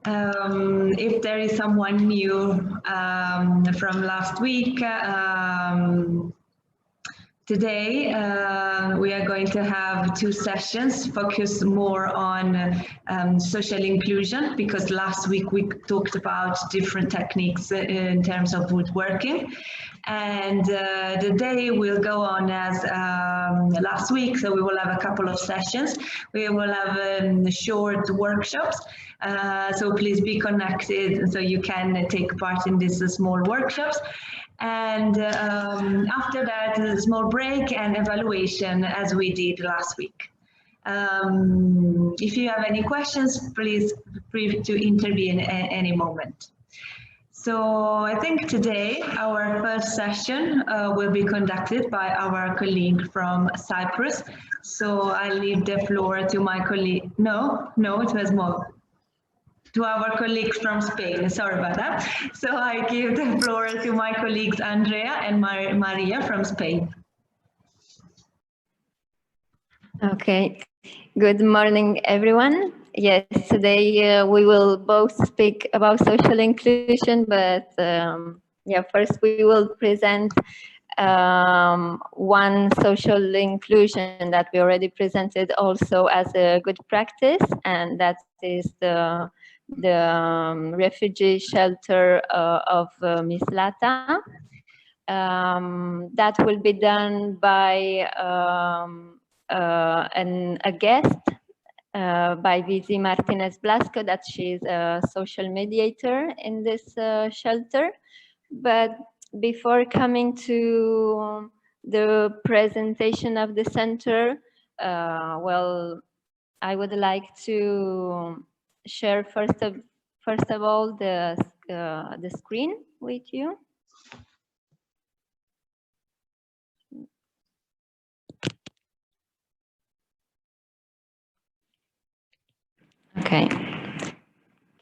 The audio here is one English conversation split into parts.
If there is someone new from last week, today we are going to have two sessions focused more on social inclusion, because last week we talked about different techniques in terms of woodworking. And the day will go on as last week, so we will have a couple of sessions. We will have short workshops, so please be connected so you can take part in these small workshops. And after that, a small break and evaluation as we did last week. If you have any questions, please feel free to intervene at any moment. So I think today our first session will be conducted by our colleague from Cyprus. So I leave the floor to my colleague. No, it was more. To our colleagues from Spain, sorry about that. So I give the floor to my colleagues Andrea and Maria from Spain. Okay, good morning everyone. Yes, today we will both speak about social inclusion, but yeah, first we will present one social inclusion that we already presented also as a good practice, and that is the refugee shelter of Mislata. That will be done by a guest by Vizi Martinez Blasco, that she's a social mediator in this shelter. But before coming to the presentation of the center, well, I would like to share first of all the screen with you. Okay.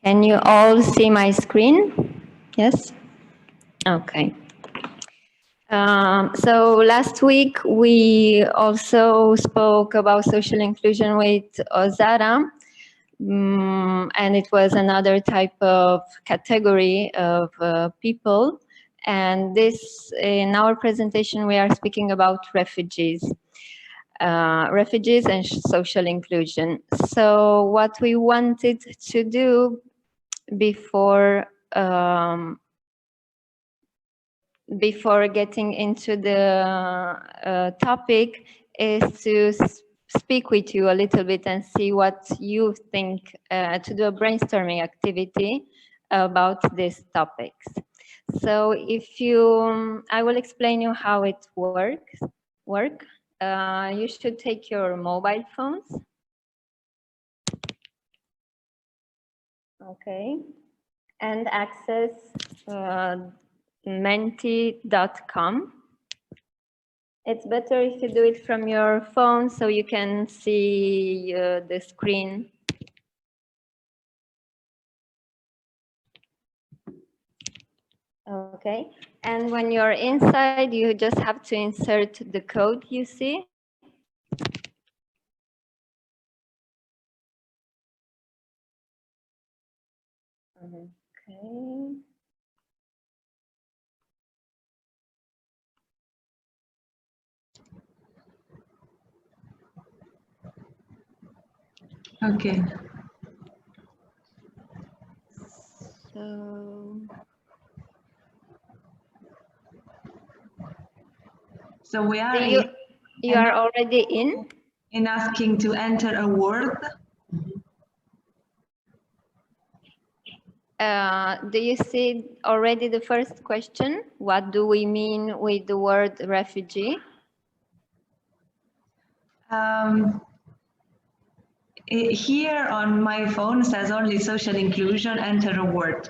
Can you all see my screen? Yes? Okay. So last week we also spoke about social inclusion with Ozara, and it was another type of category of people. And this, in our presentation, we are speaking about refugees. Refugees and social inclusion. So what we wanted to do before getting into the topic is to speak with you a little bit and see what you think, to do a brainstorming activity about these topics. So if you, I will explain you how it works. You should take your mobile phones. Okay. And access menti.com. It's better if you do it from your phone so you can see the screen. Okay. And when you're inside, you just have to insert the code you see. Okay. Okay. So we are you are already in asking to enter a word. Do you see already the first question? What do we mean with the word refugee? Here on my phone says only social inclusion, enter a word.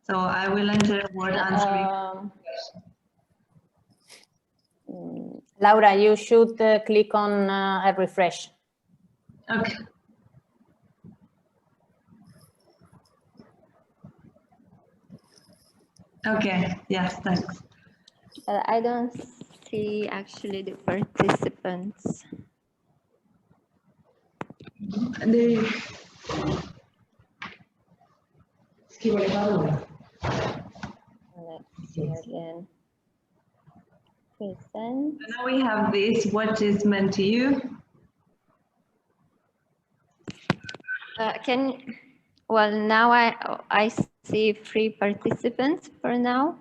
So I will enter a word answering. Laura, you should click on a refresh. Okay. Okay, yes, thanks. I don't see actually the participants. Let's see again. Present. Now we have this. What is meant to you? Well, now I see 3 participants for now.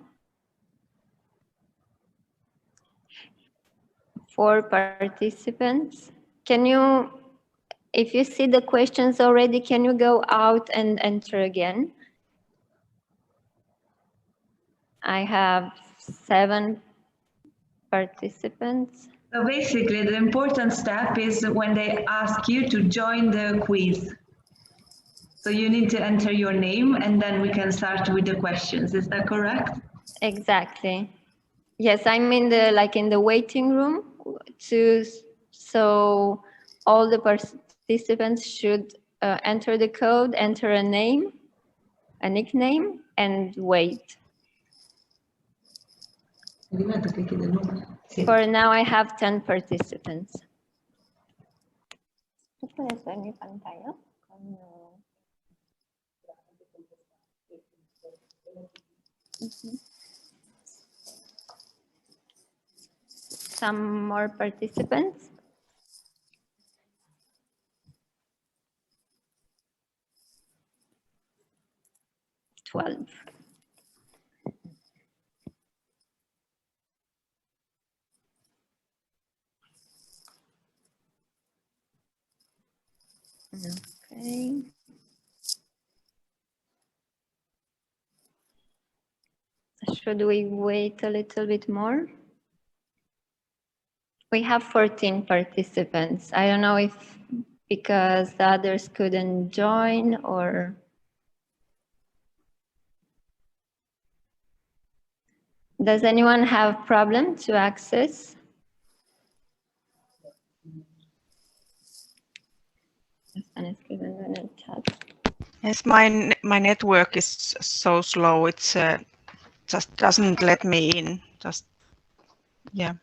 4 participants. Can you, if you see the questions already, can you go out and enter again? I have 7 participants. So basically, the important step is when they ask you to join the quiz. So you need to enter your name and then we can start with the questions. Is that correct? Exactly. Yes, I'm in the waiting room so all the participants should enter the code, enter a name, a nickname, and wait. For now, I have 10 participants. ¿Puedes ver mi pantalla? Some more participants. $12. Okay. Should we wait a little bit more? We have 14 participants. I don't know if because the others couldn't join or... Does anyone have problem to access? Yes, my network is so slow. It's just doesn't let me in. Just yeah.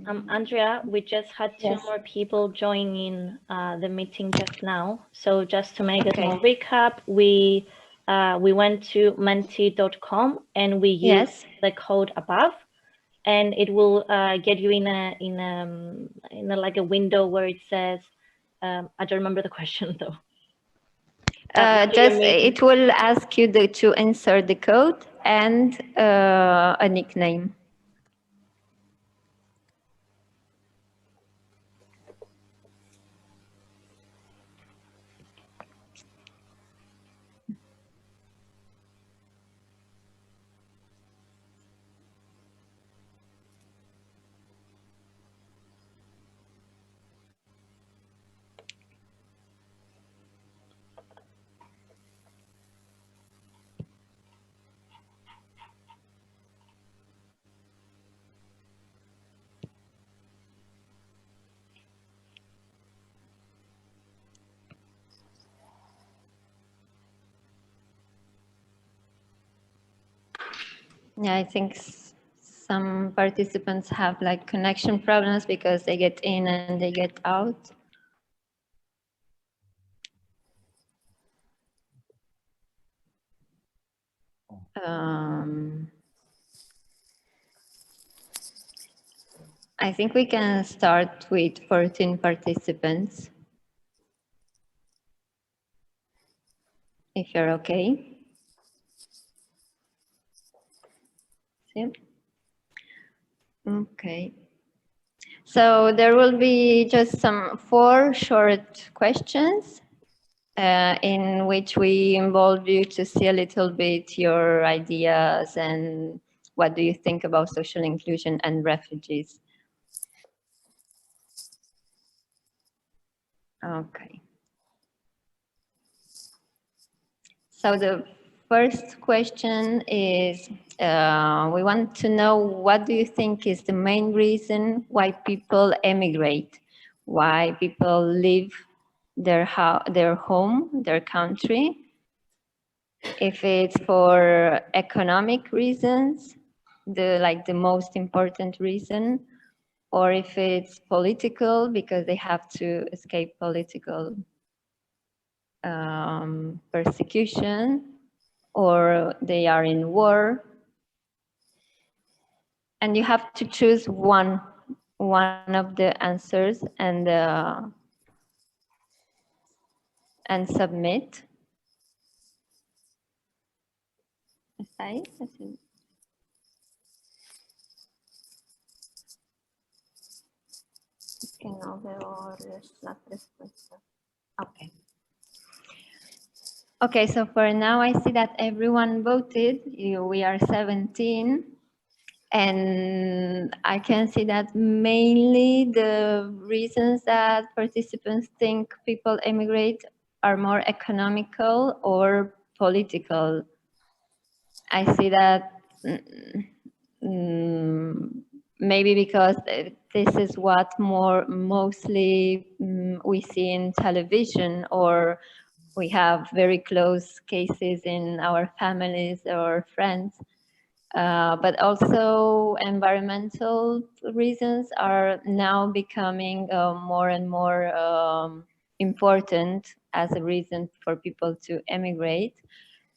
Andrea, we just had 2 more people joining the meeting just now. So just to make a small recap, we went to menti.com and we used the code above, and it will get you in a like a window where it says, I don't remember the question though. It will ask you to insert the code and a nickname. Yeah, I think some participants have like connection problems because they get in and they get out. I think we can start with 14 participants. If you're okay. Yeah. Okay. So there will be just 4 short questions in which we involve you to see a little bit your ideas and what do you think about social inclusion and refugees. Okay. So the first question is, we want to know what do you think is the main reason why people emigrate, why people leave their home, their country, if it's for economic reasons, the most important reason, or if it's political because they have to escape political persecution, or they are in war. And you have to choose one of the answers and submit. ¿Está ahí? Es que no veo las respuestas. Okay. Okay, so for now I see that everyone voted. We are 17. And I can see that mainly the reasons that participants think people emigrate are more economical or political. I see that maybe because this is what mostly we see in television, or we have very close cases in our families or friends. But also environmental reasons are now becoming more and more important as a reason for people to emigrate.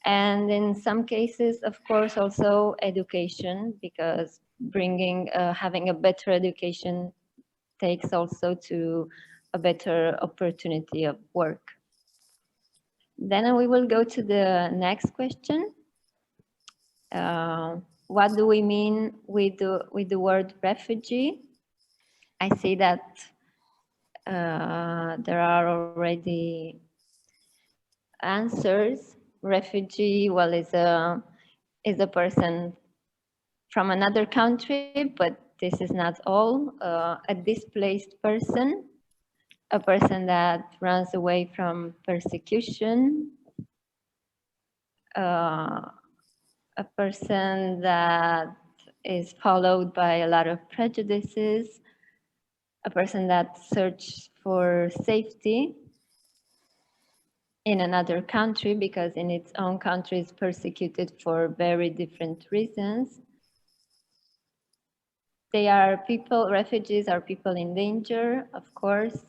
And in some cases, of course, also education, because having a better education takes also to a better opportunity of work. Then we will go to the next question. What do we mean with the word refugee? I see that there are already answers. Refugee, well, is a person from another country, but this is not all. A displaced person, a person that runs away from persecution, a person that is followed by a lot of prejudices, a person that searches for safety in another country because in its own country is persecuted for very different reasons. Refugees are people in danger, of course,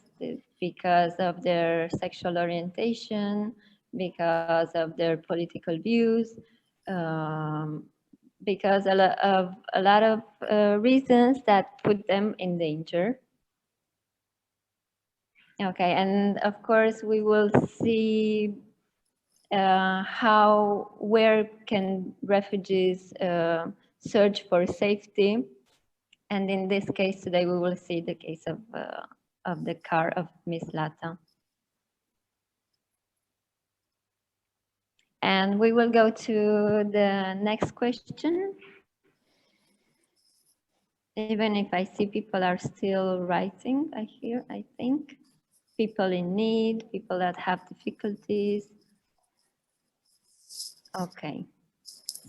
because of their sexual orientation, because of their political views, because of a lot of reasons that put them in danger. Okay, and of course we will see where can refugees search for safety. And in this case today we will see the case of the car of Miss Lata. And we will go to the next question. Even if I see people are still writing, I think. People in need, people that have difficulties. Okay,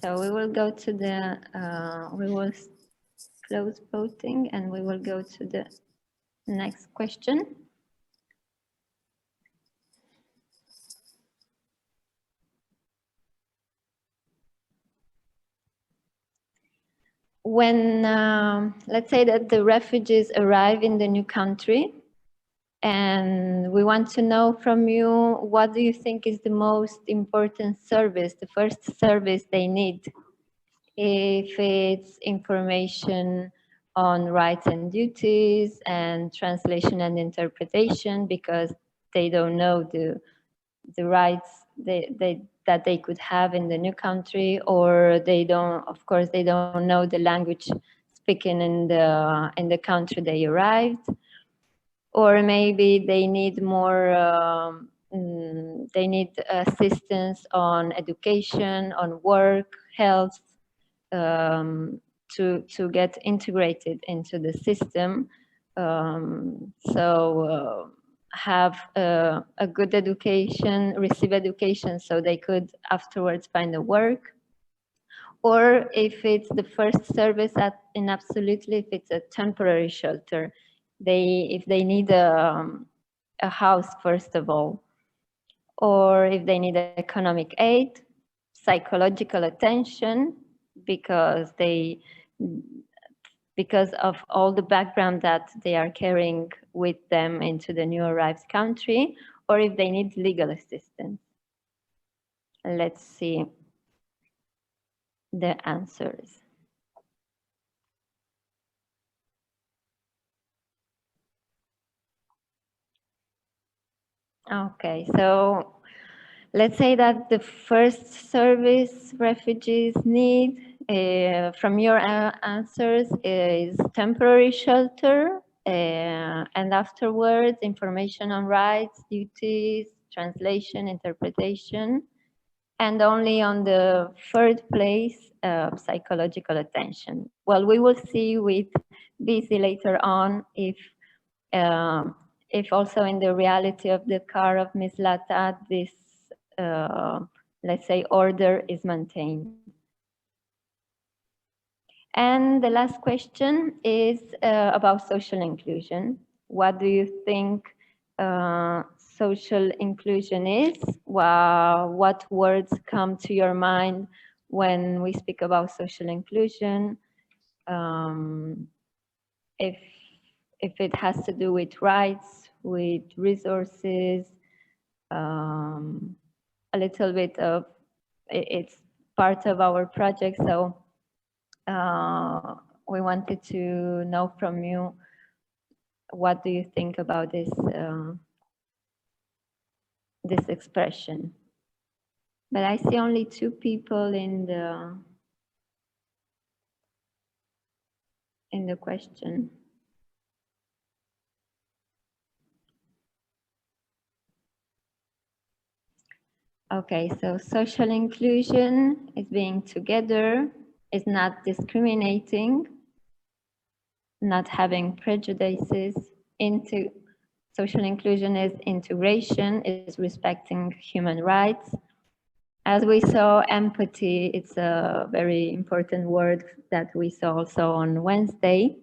so we will go to we will close voting and we will go to the next question. When, let's say that the refugees arrive in the new country, and we want to know from you, what do you think is the most important service, the first service they need? If it's information on rights and duties and translation and interpretation, because they don't know the rights that they could have in the new country, or they don't, of course, they don't know the language speaking in the country they arrived. Or maybe they need more, they need assistance on education, on work, health, to get integrated into the system. Have a good education, receive education so they could afterwards find a work. Or if it's the first service absolutely, if it's a temporary shelter, if they need a house, first of all, or if they need economic aid, psychological attention, because they because of all the background that they are carrying with them into the new arrived country, or if they need legal assistance. Let's see the answers. Okay, so let's say that the first service refugees need, from your answers, is temporary shelter, and afterwards information on rights, duties, translation, interpretation, and only on the third place, psychological attention. Well, we will see with Busy later on if also in the reality of the car of Ms. Lata, this, let's say, order is maintained. And the last question is about social inclusion. What do you think social inclusion is? What words come to your mind when we speak about social inclusion? If it has to do with rights, with resources, a little bit of, it's part of our project, so we wanted to know from you, what do you think about this, this expression? But I see only 2 people in the question. Okay, so social inclusion is being together, is not discriminating, not having prejudices. Social inclusion is integration, is respecting human rights. As we saw, empathy, it's a very important word that we saw also on Wednesday.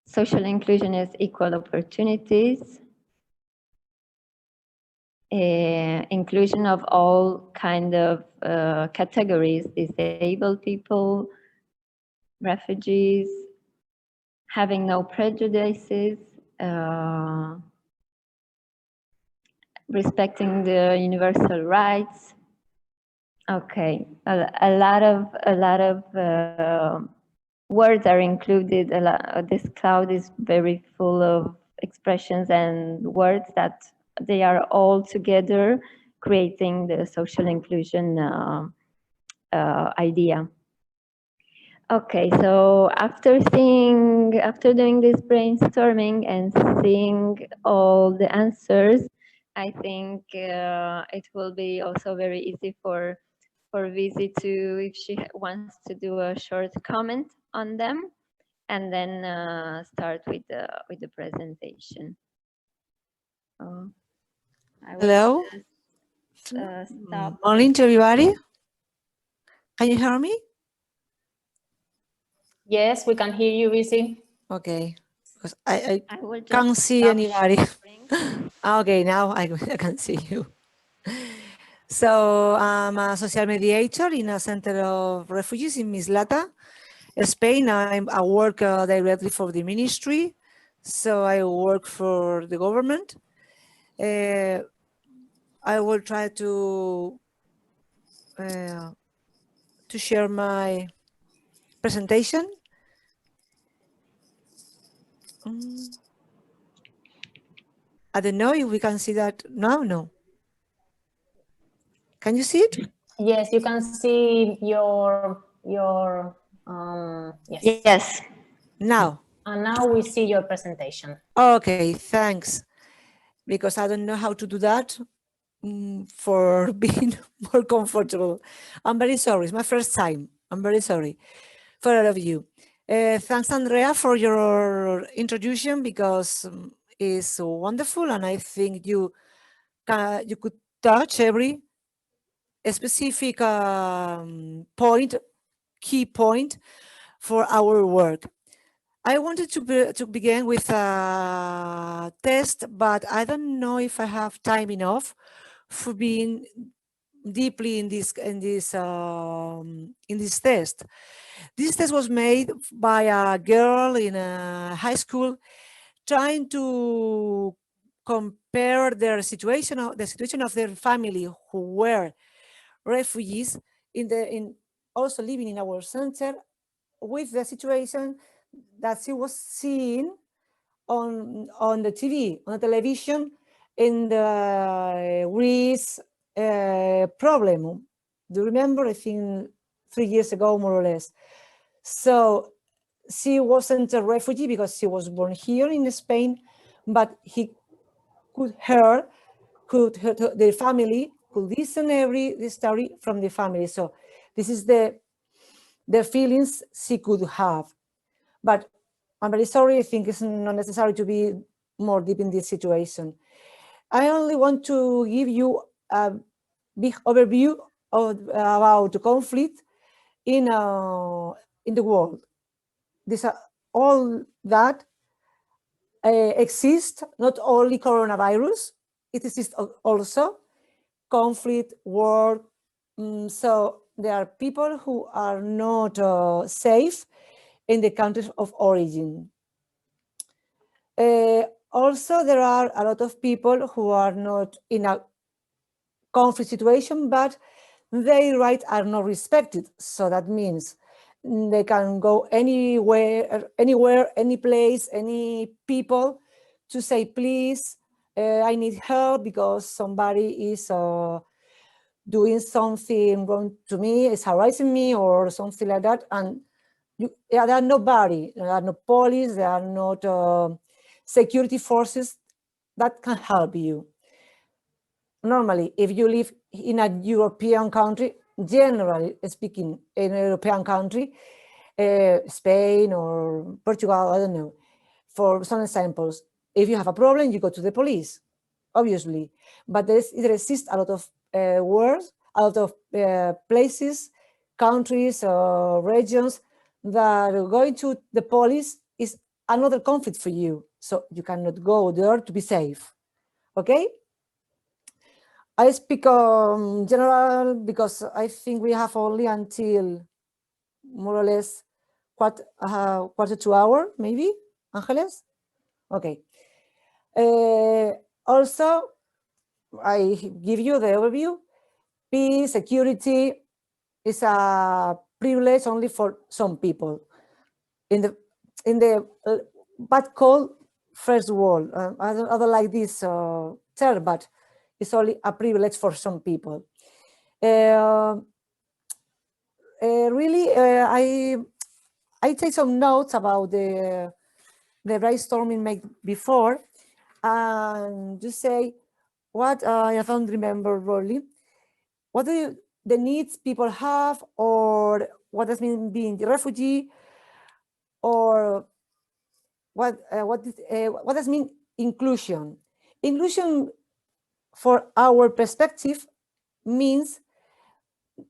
Social inclusion is equal opportunities. Inclusion of all kind of categories, disabled people, refugees, having no prejudices, respecting the universal rights. Okay, a lot of words are included. This cloud is very full of expressions and words that they are all together creating the social inclusion idea. Okay, so after doing this brainstorming and seeing all the answers, I think it will be also very easy for Vizi to, if she wants to do a short comment on them, and then start with the presentation. Hello. Morning to everybody. Can you hear me? Yes, we can hear you, Busy. Okay, because I can't see anybody. Okay, now I can see you. So I'm a social mediator in a center of refugees in Mislata, Spain. I work directly for the ministry, so I work for the government. I will try to share my presentation. I don't know if we can see that now. No. Can you see it? Yes, you can see your yes. Yes. Now. And now we see your presentation. Okay, thanks. Because I don't know how to do that for being more comfortable. I'm very sorry. It's my first time. I'm very sorry for all of you. Thanks, Andrea, for your introduction, because it's wonderful, and I think you could touch every specific key point for our work. I wanted to begin with a test, but I don't know if I have time enough for being deeply in this test. This test was made by a girl in a high school, trying to compare the situation of their family who were refugees in also living in our center, with the situation that she was seeing on the TV, on the television, in the Greece problem. Do you remember? I think 3 years ago, more or less. So she wasn't a refugee because she was born here in Spain, but the family could listen the story from the family. So this is the feelings she could have. But I'm very sorry, I think it's not necessary to be more deep in this situation. I only want to give you a big overview about conflict in the world. These are all that exist, not only coronavirus, it exists also conflict, war. So there are people who are not safe in the countries of origin. Also, there are a lot of people who are not in a conflict situation, but their rights are not respected. So that means they can go anywhere, any place, any people to say, please, I need help because somebody is doing something wrong to me, is harassing me or something like that. And there are nobody, there are no police, there are not security forces that can help you. Normally, if you live in a European country, generally speaking, in a European country, Spain or Portugal, I don't know, for some examples, if you have a problem, you go to the police, obviously. But there exists a lot of words, a lot of places, countries, regions that going to the police is another conflict for you. So you cannot go there to be safe, okay? I speak general because I think we have only until more or less quarter to hour, maybe, Angeles? Okay. Also, I give you the overview. Peace, security is a privilege only for some people. In the bad called first world, I don't like this term, but it's only a privilege for some people. Really, I take some notes about the brainstorming made before, and just say what I don't remember really. What do the needs people have, or what does mean being the refugee, or what does mean inclusion? Inclusion, for our perspective, means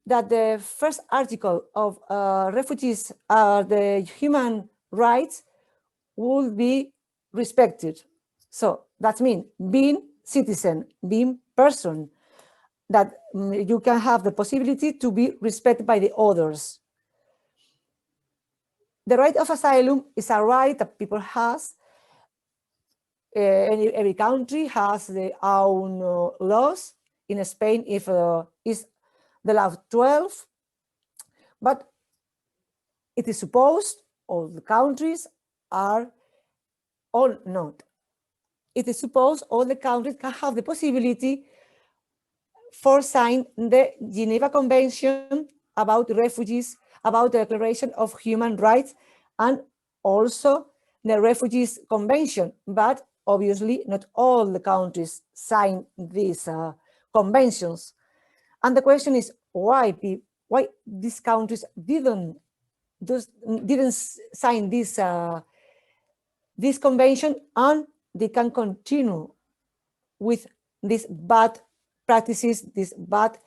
that the first article of refugees are the human rights will be respected. So that means being citizen, being person, that you can have the possibility to be respected by the others. The right of asylum is a right that people has. Every country has their own laws. In Spain, if is the law 12, but it is supposed all the countries are or not. It is supposed all the countries can have the possibility for sign the Geneva Convention about refugees, about the Declaration of Human Rights, and also the Refugees Convention. But obviously, not all the countries sign these conventions. And the question is why these countries didn't sign this convention, and they can continue with these bad practices, these bad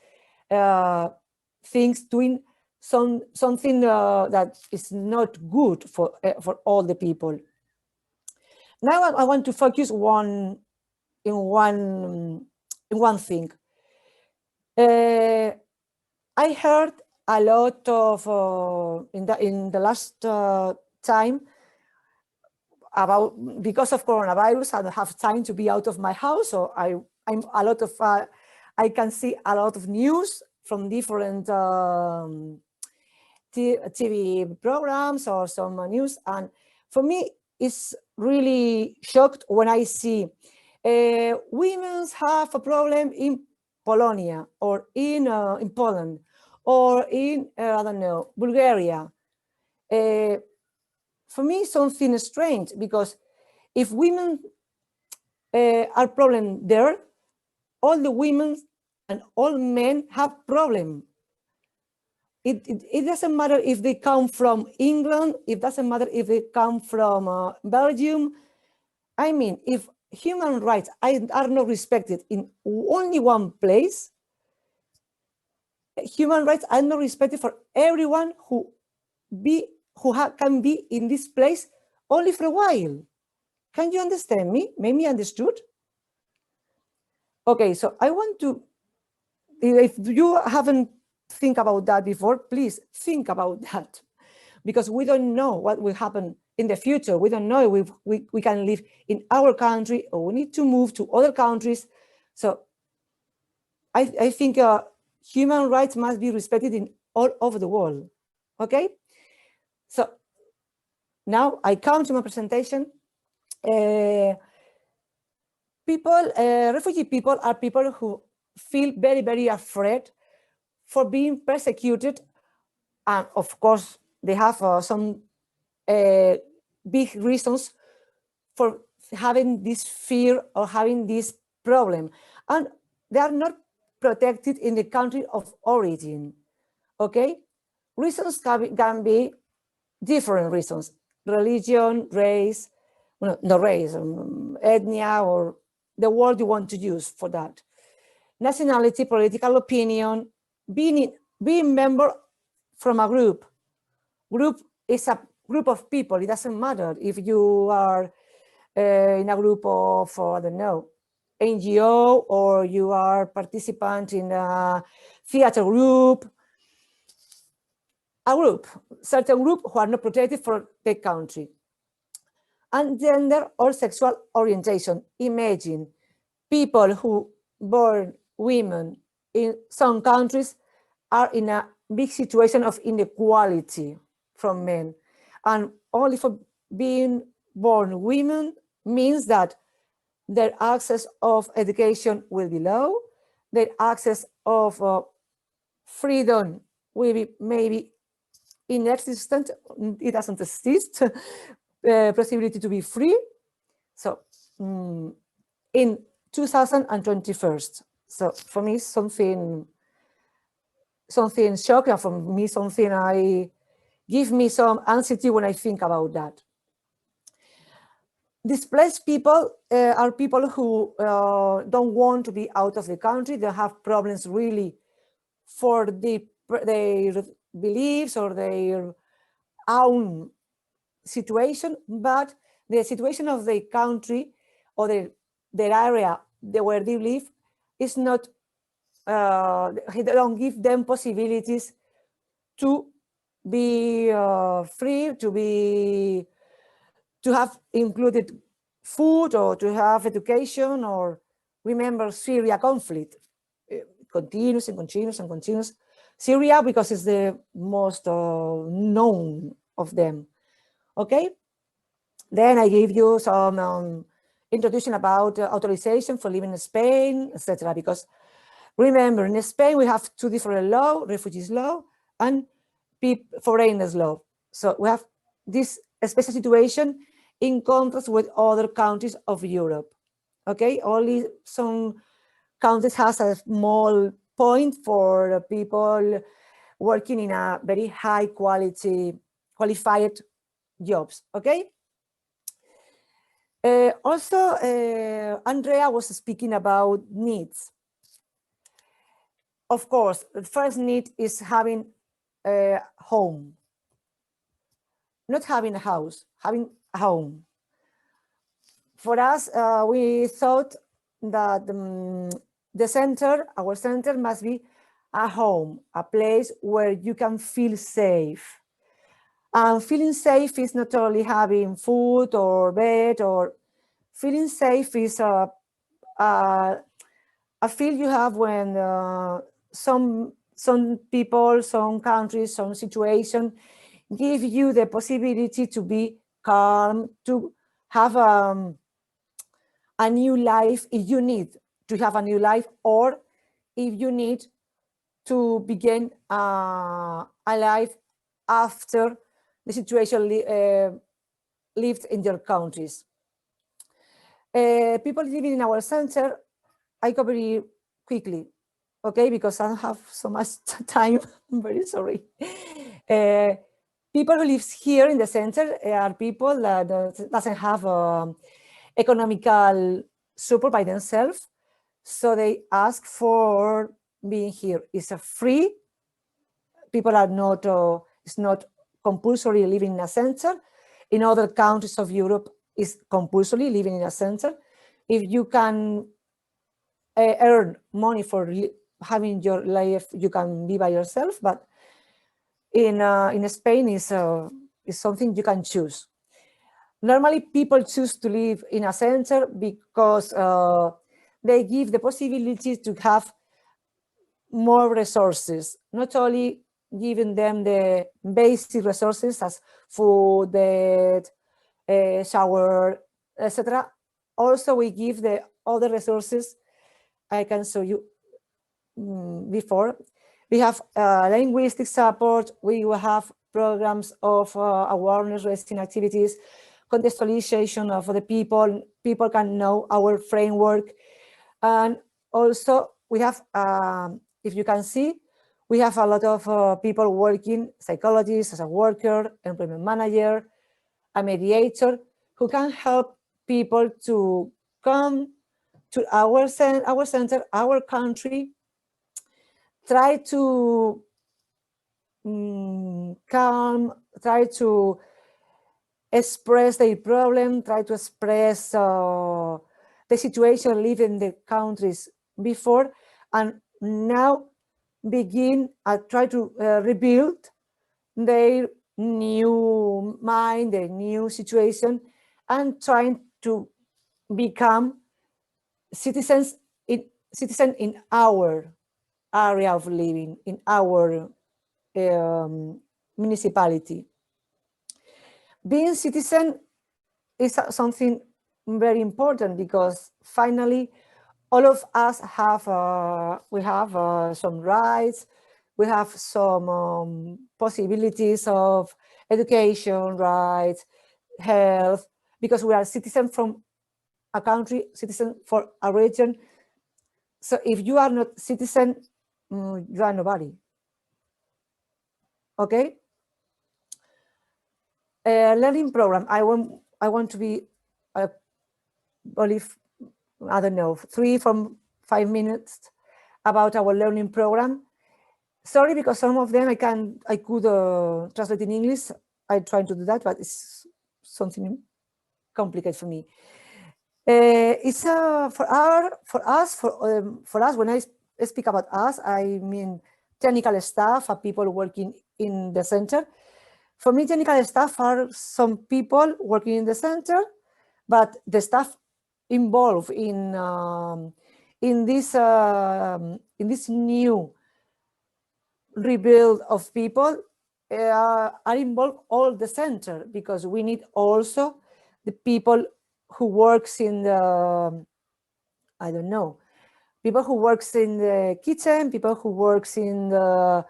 things, doing something that is not good for all the people. Now I want to focus in one thing. I heard a lot of in the last time about, because of coronavirus, I don't have time to be out of my house, so I'm a lot of I can see a lot of news from different TV programs or some news, and for me it's really shocked when I see women have a problem in Polonia or in Poland or in I don't know, Bulgaria. For me, something strange, because if women are problem there, all the women and all men have problem. It doesn't matter if they come from England, it doesn't matter if they come from Belgium. I mean, if human rights are not respected in only one place, human rights are not respected for everyone who can be in this place only for a while. Can you understand me? Maybe understood? Okay, so I want to, if you haven't think about that before, please think about that, because we don't know what will happen in the future. We don't know if we can live in our country or we need to move to other countries. So I think human rights must be respected in all over the world. Okay, so now I come to my presentation. Refugee people are people who feel very, very afraid for being persecuted. And of course, they have some big reasons for having this fear or having this problem. And they are not protected in the country of origin, okay? Reasons can be different reasons: religion, race, well, not race, ethnia, or the word you want to use for that. Nationality, political opinion, being member from a group. Group is a group of people. It doesn't matter if you are in a group of, I don't know, NGO, or you are participant in a theater group. A group, certain group who are not protected for the country. And gender or sexual orientation. Imagine people who born women in some countries are in a big situation of inequality from men. And only for being born women means that their access of education will be low, their access of freedom will be maybe inexistent, it doesn't exist, possibility to be free. So in 2021, so for me something shocking, for me something give me some anxiety when I think about that. Displaced people are people who don't want to be out of the country. They have problems really for their beliefs or their own situation, but the situation of the country or their area where they live is not, they don't give them possibilities to be free, to have included food or to have education. Or remember Syria conflict, continues and continues and continues. Syria, because it's the most known of them. Okay, then I gave you some introduction about authorization for living in Spain, etc. Because remember, in Spain we have two different laws: refugees law and foreigners law. So we have this special situation in contrast with other countries of Europe. Okay, only some countries has a small point for people working in a very high quality, qualified jobs. Okay. Also, Andrea was speaking about needs. Of course, the first need is having a home. Not having a house, having a home. For us, we thought that the center, our center must be a home, a place where you can feel safe. And feeling safe is not only having food or bed, or feeling safe is a feel you have when some people, some countries, some situation give you the possibility to be calm, to have a new life if you need to have a new life, or if you need to begin a life after the situation lived in your countries. People living in our center, I go very quickly, okay, because I don't have so much time. I'm very sorry. People who live here in the center are people that doesn't have economical support by themselves, so they ask for being here. It's a free. People are not. It's not compulsory living in a center. In other countries of Europe, it's compulsory living in a center. If you can earn money for having your life, you can be by yourself. But in Spain, is something you can choose. Normally, people choose to live in a center because they give the possibility to have more resources, not only giving them the basic resources as food, bed, shower, etc. Also, we give the other resources I can show you before. We have linguistic support. We will have programs of awareness raising activities, contextualization of the people. People can know our framework. And also we have, if you can see, we have a lot of people working, psychologists, as a worker, employment manager, a mediator, who can help people to come to our center, our country, try to calm, try to express their problem, try to express the situation living in the countries before, and now begin try to rebuild their new mind, their new situation, and trying to become citizens in our area of living, in our municipality. Being citizen is something very important, because finally all of us have we have some rights, we have some possibilities of education, rights, health, because we are citizens from a country, citizen for a region. So if you are not citizen, you are nobody. Okay. Learning program. I want to be only, I don't know, 3 from 5 minutes about our learning program. Sorry, because some of them I could translate in English. I try to do that, but it's something complicated for me. It's for us. When I speak about us, I mean technical staff, are people working in the center. For me, technical staff are some people working in the center, but the staff involved in this new rebuild of people are involved all the center, because we need also the people who works in the, I don't know, people who works in the kitchen, people who works in the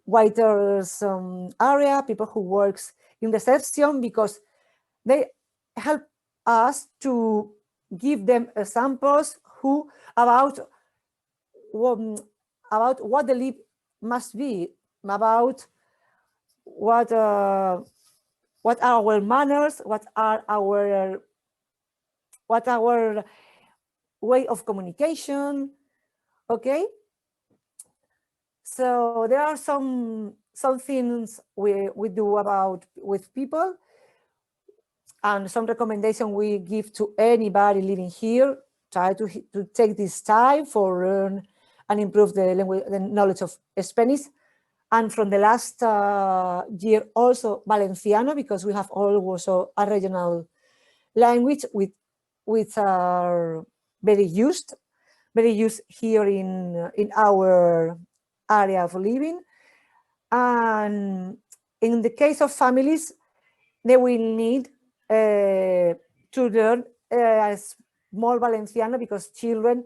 waiters area, people who works in reception, because they help us to give them examples about what the live must be, about what are our manners, what our way of communication. Okay, so there are some things we do with people, and some recommendation we give to anybody living here try to take this time for learn and improve the language, the knowledge of Spanish. And from the last year also Valenciano, because we have also a regional language which are very used here in our area of living. And in the case of families, they will need to learn small Valenciano, because children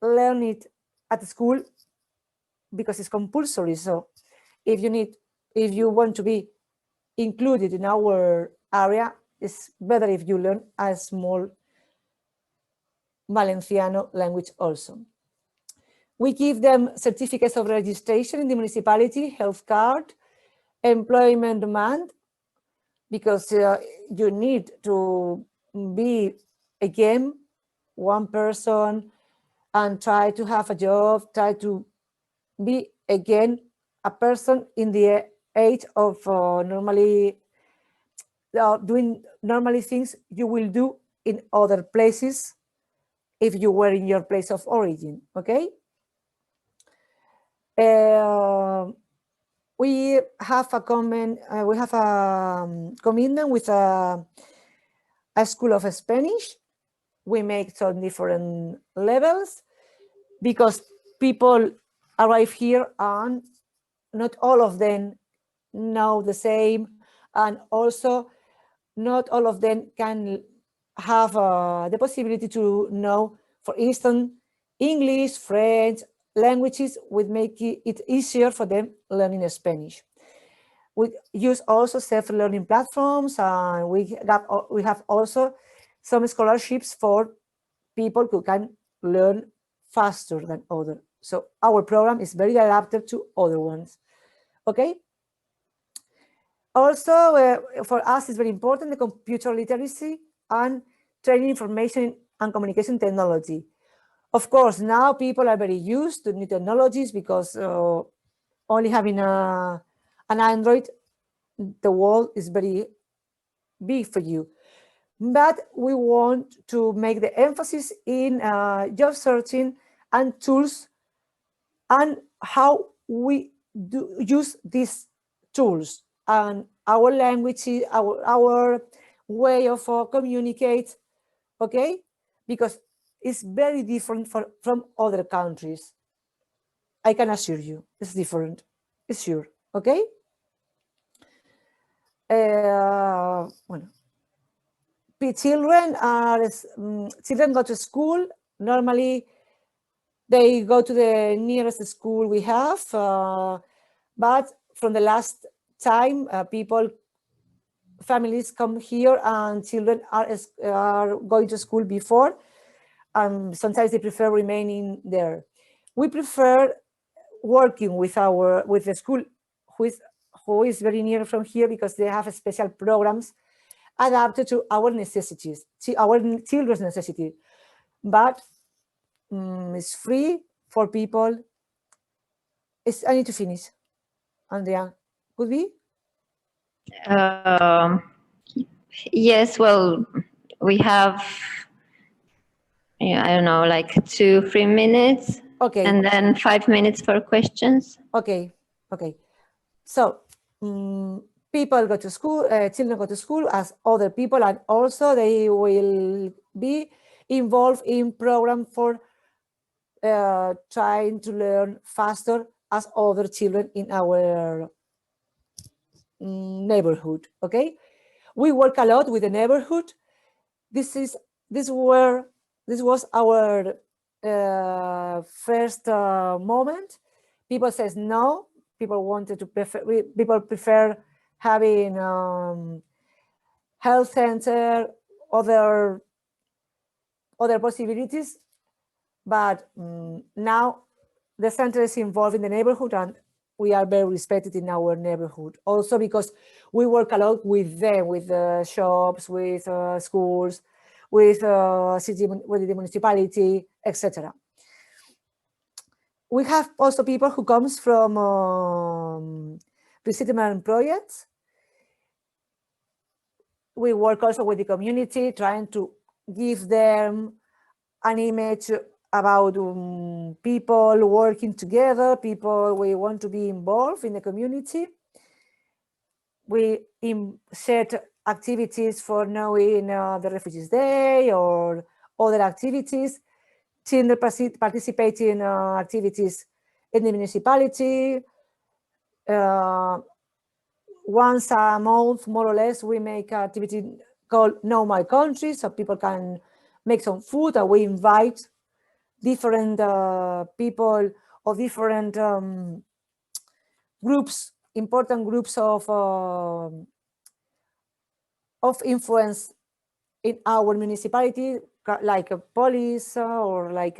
learn it at school because it's compulsory. So if you want to be included in our area, it's better if you learn a small Valenciano language also. We give them certificates of registration in the municipality, health card, employment demand, because you need to be again one person and try to have a job, try to be again a person in the age of normally doing normally things you will do in other places if you were in your place of origin. Okay. We have a commitment with a school of Spanish. We make some different levels because people arrive here and not all of them know the same, and also not all of them can have the possibility to know, for instance, English, French, languages would make it easier for them learning Spanish. We use also self-learning platforms, and we have also some scholarships for people who can learn faster than others. So our program is very adapted to other ones. Okay. Also, for us, it's very important the computer literacy and training information and communication technology. Of course, now people are very used to new technologies because only having an Android, the world is very big for you. But we want to make the emphasis in job searching and tools and how we use these tools and our language, our way of communicate, okay? Because it's very different from other countries. I can assure you, it's different, it's sure, okay? Bueno. Children go to school. Normally, they go to the nearest school we have, but from the last time, families come here and children are going to school before. Sometimes they prefer remaining there. We prefer working with the school who is very near from here, because they have special programs adapted to our necessities, to our children's necessities. But it's free for people. I need to finish. Andrea, could be? Yes, well, we have, I don't know, like 2-3 minutes. Okay. And then 5 minutes for questions. Okay. Okay. So people go to school, children go to school as other people, and also they will be involved in program for trying to learn faster as other children in our neighborhood. Okay, we work a lot with the neighborhood. This was our first moment. People says no. People prefer having health center, other possibilities. But now the center is involved in the neighborhood, and we are very respected in our neighborhood. Also because we work a lot with them, with the shops, with schools, with the municipality, etc. We have also people who comes from resettlement projects. We work also with the community, trying to give them an image about people working together, people we want to be involved in the community. We set activities for knowing the Refugees Day or other activities. Children participate in activities in the municipality. Once a month, more or less, we make an activity called Know My Country, so people can make some food, and we invite different people or different groups, important groups of influence in our municipality, like a police or like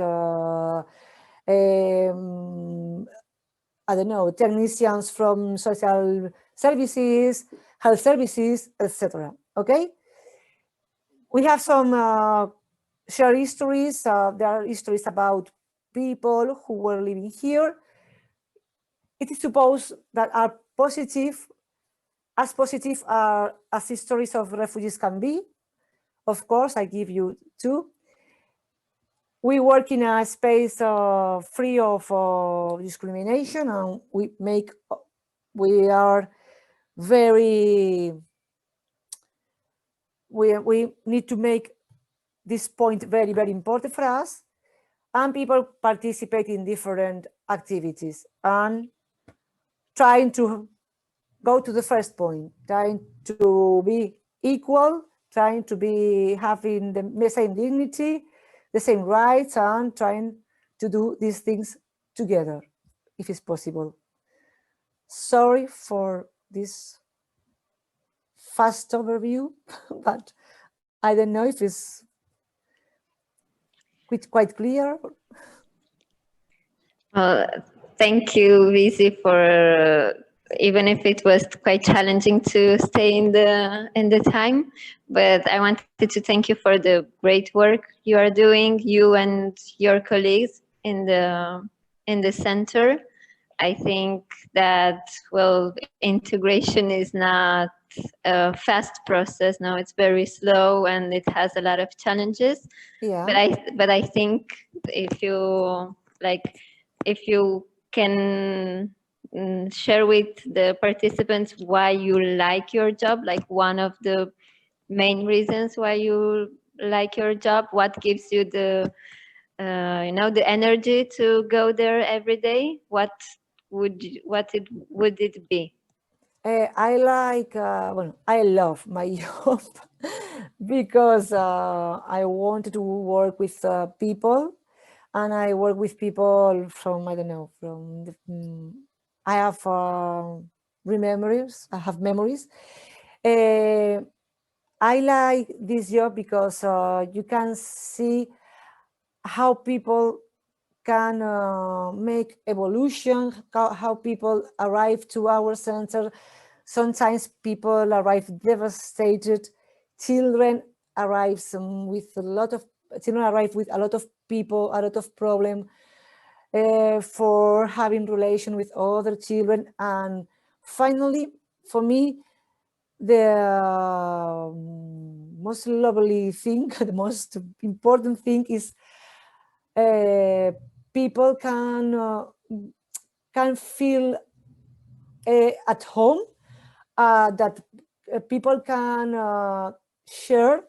I don't know, technicians from social services, health services, etc. Okay, we have some shared histories. There are histories about people who were living here. It is supposed that are positive, as positive as histories of refugees can be. Of course, I give you two. We work in a space free of discrimination, and we are very, we need to make this point very, very important for us. And people participate in different activities and trying to go to the first point, trying to be equal, trying to be having the same dignity, the same rights, and trying to do these things together, if it's possible. Sorry for this fast overview, but I don't know if it's quite clear. Thank you, Vizi, for even if it was quite challenging to stay in the time, but I wanted to thank you for the great work you are doing, you and your colleagues in the center. I think that, well, integration is not a fast process. No, it's very slow and it has a lot of challenges. Yeah. But I think if you can share with the participants why you like your job, like one of the main reasons why you like your job, what gives you the the energy to go there every day, what would it be? I like, I love my job because I wanted to work with people, and I work with people from, I don't know, from I have memories. I like this job because you can see how people can make evolution, how people arrive to our center. Sometimes people arrive devastated. Children arrive with a lot of people, a lot of problem for having relation with other children. And finally, for me, the most lovely thing, the most important thing is people can feel at home, that people can share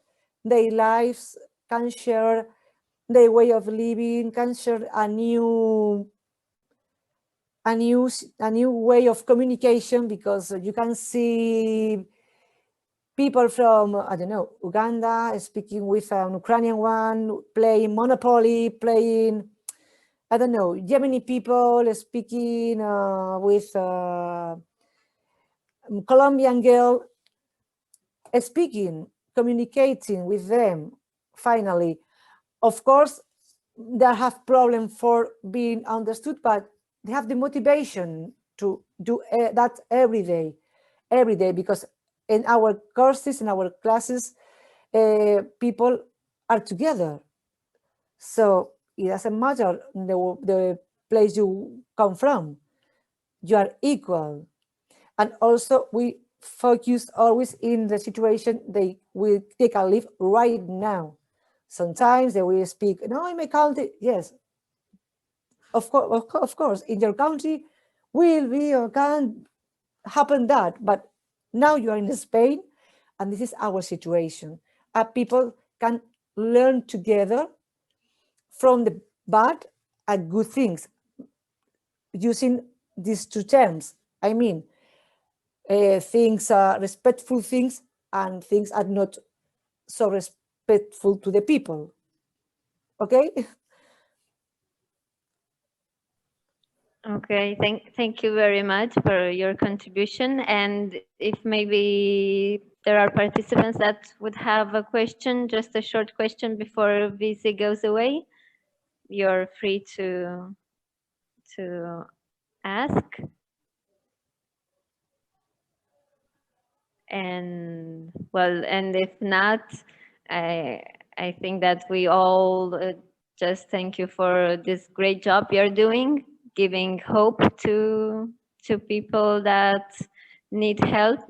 their lives, can share their way of living, can share a new way of communication, because you can see people from, I don't know, Uganda speaking with an Ukrainian one, playing Monopoly, playing, I don't know, Yemeni people speaking with Colombian girl, speaking, communicating with them. Finally, of course, they have problem for being understood, but they have the motivation to do that every day, because in our courses, in our classes, people are together. So it doesn't matter the place you come from, you are equal. And also we focus always in the situation they can live right now. Sometimes they will speak, no, in my country, yes. Of course, in your country will be or can happen that, but now you are in Spain, and this is our situation. People can learn together from the bad and good things using these two terms. I mean, things are respectful things and things are not so respectful to the people. Okay? Okay, thank you very much for your contribution. And if maybe there are participants that would have a question, just a short question before Visi goes away, you're free to ask. And well, and if not, I think that we all just thank you for this great job you're doing, giving hope to people that need help.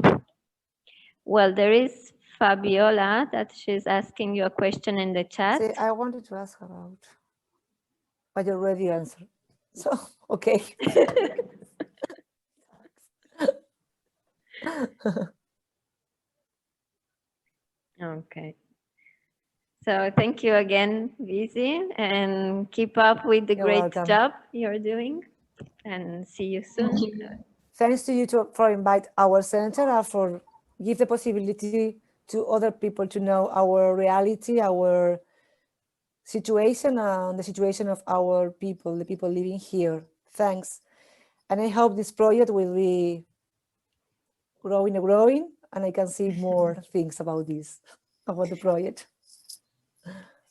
Well, there is Fabiola that she's asking you a question in the chat. See, I wanted to ask about, but you already answered. So, okay. Okay. So thank you again, Visi, and keep up with the You're great welcome. job you're doing, and see you soon. Thank you. Thanks to you for invite our center and for give the possibility to other people to know our reality, our situation, and the situation of our people, the people living here. Thanks. And I hope this project will be growing, and I can see more things about this, about the project.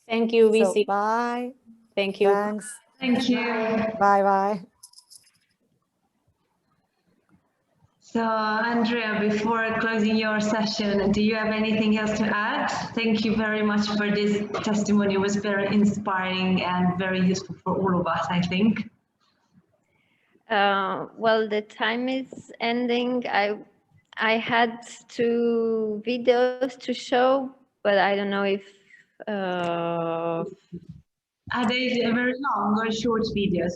Thank you, So, Visi. bye. Thank you. Thanks. Thank you. Bye. So, Andrea, before closing your session, do you have anything else to add? Thank you very much for this testimony. It was very inspiring and very useful for all of us, I think. Well, the time is ending. I had 2 videos to show, but I don't know if Are they very long or short videos?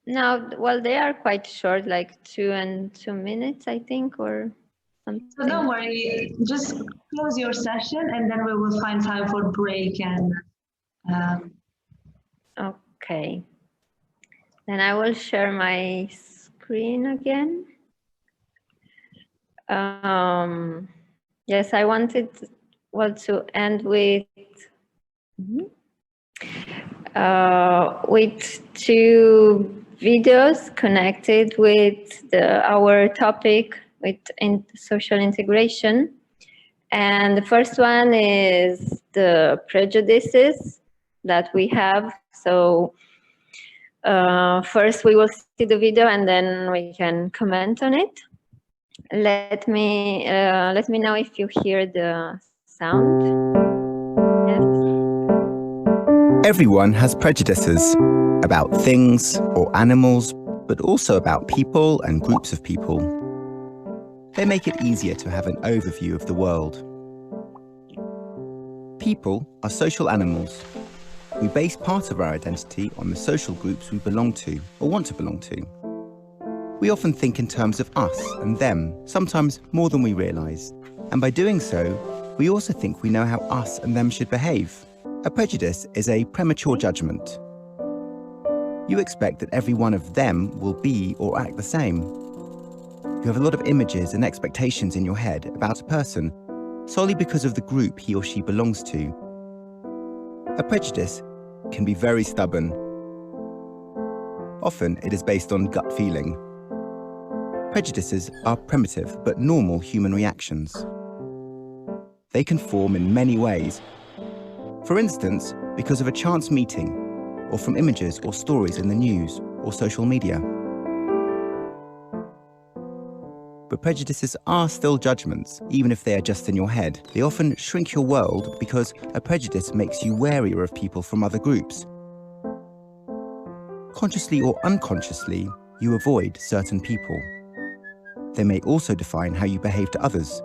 no, well, they are quite short, like 2 and 2 minutes, I think, or something. So don't worry, just close your session and then we will find time for break and Okay. Then I will share my screen again. Yes, I wanted, well, to end with 2 videos connected with our topic with social integration. And the first one is the prejudices that we have. So first we will see the video and then we can comment on it. Let me know if you hear the sound. Yes. Everyone has prejudices about things or animals, but also about people and groups of people. They make it easier to have an overview of the world. People are social animals. We base part of our identity on the social groups we belong to or want to belong to. We often think in terms of us and them, sometimes more than we realise. And by doing so, we also think we know how us and them should behave. A prejudice is a premature judgment. You expect that every one of them will be or act the same. You have a lot of images and expectations in your head about a person solely because of the group he or she belongs to. A prejudice can be very stubborn. Often it is based on gut feeling. Prejudices are primitive but normal human reactions. They can form in many ways. For instance, because of a chance meeting, or from images or stories in the news or social media. But prejudices are still judgments, even if they are just in your head. They often shrink your world because a prejudice makes you warier of people from other groups. Consciously or unconsciously, you avoid certain people. They may also define how you behave to others.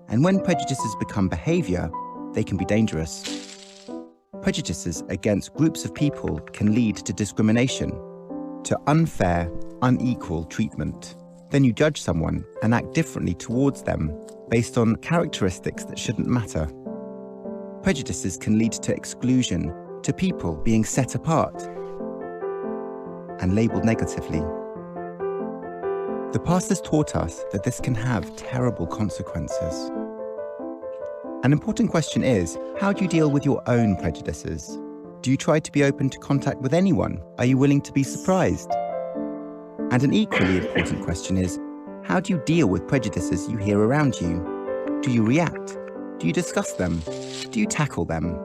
And when prejudices become behavior, they can be dangerous. prejudices against groups of people can lead to discrimination, to unfair, unequal treatment. Then you judge someone and act differently towards them based on characteristics that shouldn't matter. Prejudices can lead to exclusion, to people being set apart and labelled negatively. The past has taught us that this can have terrible consequences. An important question is, how do you deal with your own prejudices? Do you try to be open to contact with anyone? Are you willing to be surprised? And an equally important question is, how do you deal with prejudices you hear around you? Do you react? Do you discuss them? Do you tackle them?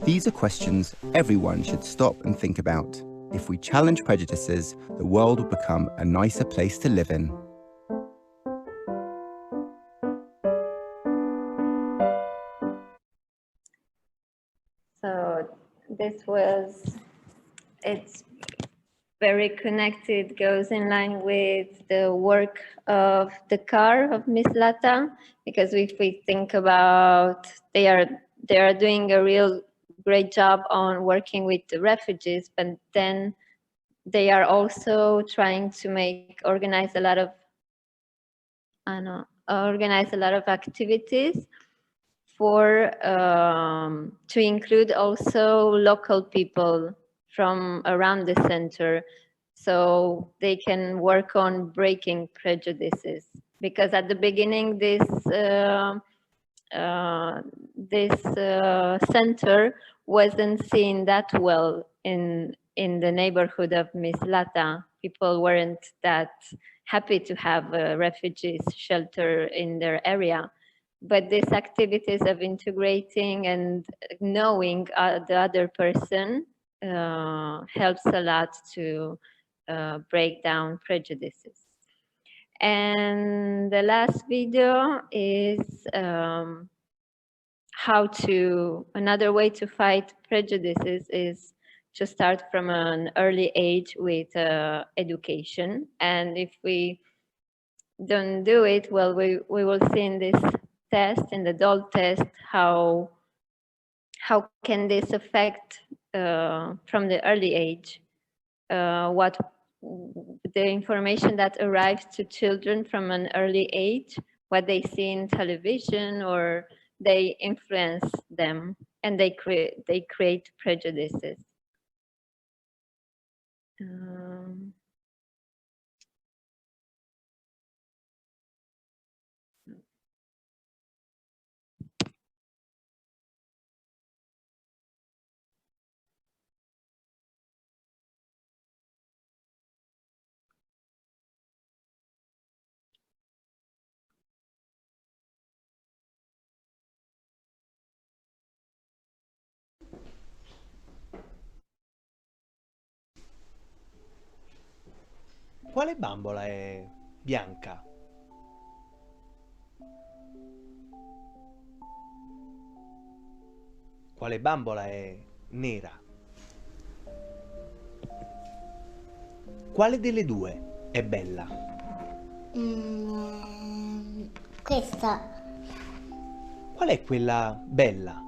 These are questions everyone should stop and think about. If we challenge prejudices, the world will become a nicer place to live in. So it's very connected, goes in line with the work of the car of Miss Lata, because if we think about, they are doing a real great job on working with the refugees, but then they are also trying to organize a lot of activities for to include also local people from around the center, so they can work on breaking prejudices. Because at the beginning, this center wasn't seen that well in the neighborhood of Miss Lata. People weren't that happy to have a refugees shelter in their area. But these activities of integrating and knowing the other person helps a lot to break down prejudices. And the last video is another way to fight prejudices is to start from an early age with education. And if we don't do it, well, we will see in this test, in the DOL test, how can this affect from the early age, what the information that arrives to children from an early age, what they see in television, or they influence them, and they create prejudices. Quale bambola è bianca? Quale bambola è nera? Quale delle due è bella? Questa. Qual è quella bella?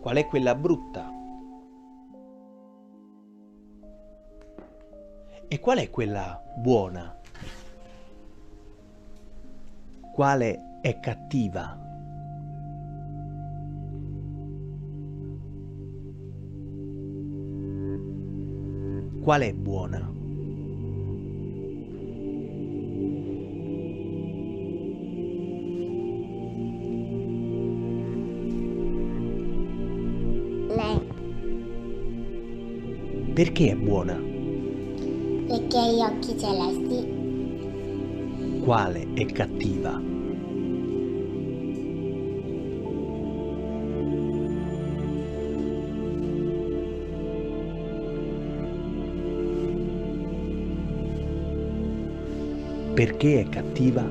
Qual è quella brutta? E qual è quella buona? Quale è cattiva? Qual è buona? Lei. Perché è buona? Perché ha gli occhi celesti. Quale è cattiva? Perché è cattiva?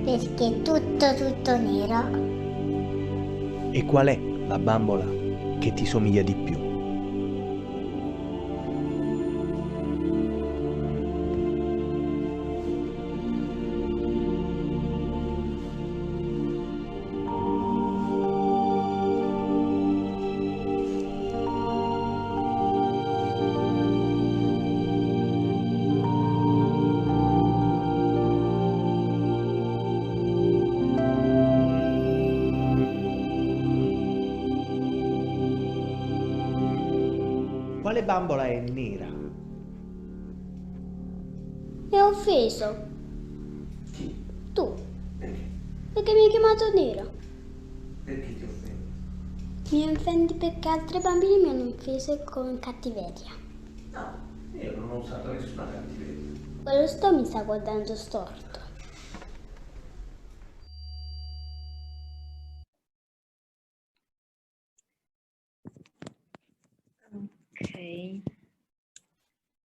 Perché è tutto nero. E qual è la bambola che ti somiglia di più? quale bambola è nera? Mi ha offeso. Chi? Tu. Perché? Perché mi hai chiamato nera. Perché ti offendi? Mi offendi perché altri bambini mi hanno offeso con cattiveria. No, io non ho usato nessuna cattiveria. Quello sto mi sta guardando storto. Okay.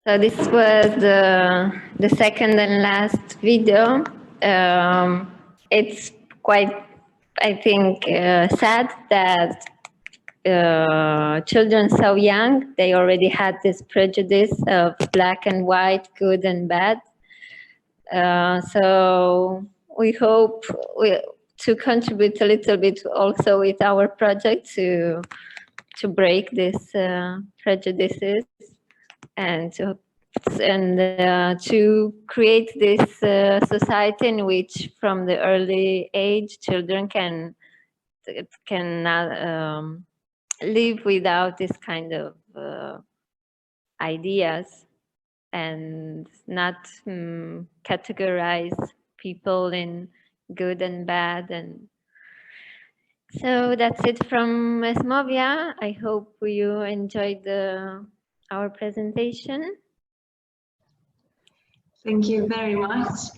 So this was the second and last video. It's quite, I think, sad that children so young, they already had this prejudice of black and white, good and bad. So we hope to contribute a little bit also with our project to break these prejudices and to create this society in which from the early age children can live without this kind of ideas and not categorize people in good and bad. And so that's it from Esmovia. I hope you enjoyed our presentation. Thank you very much.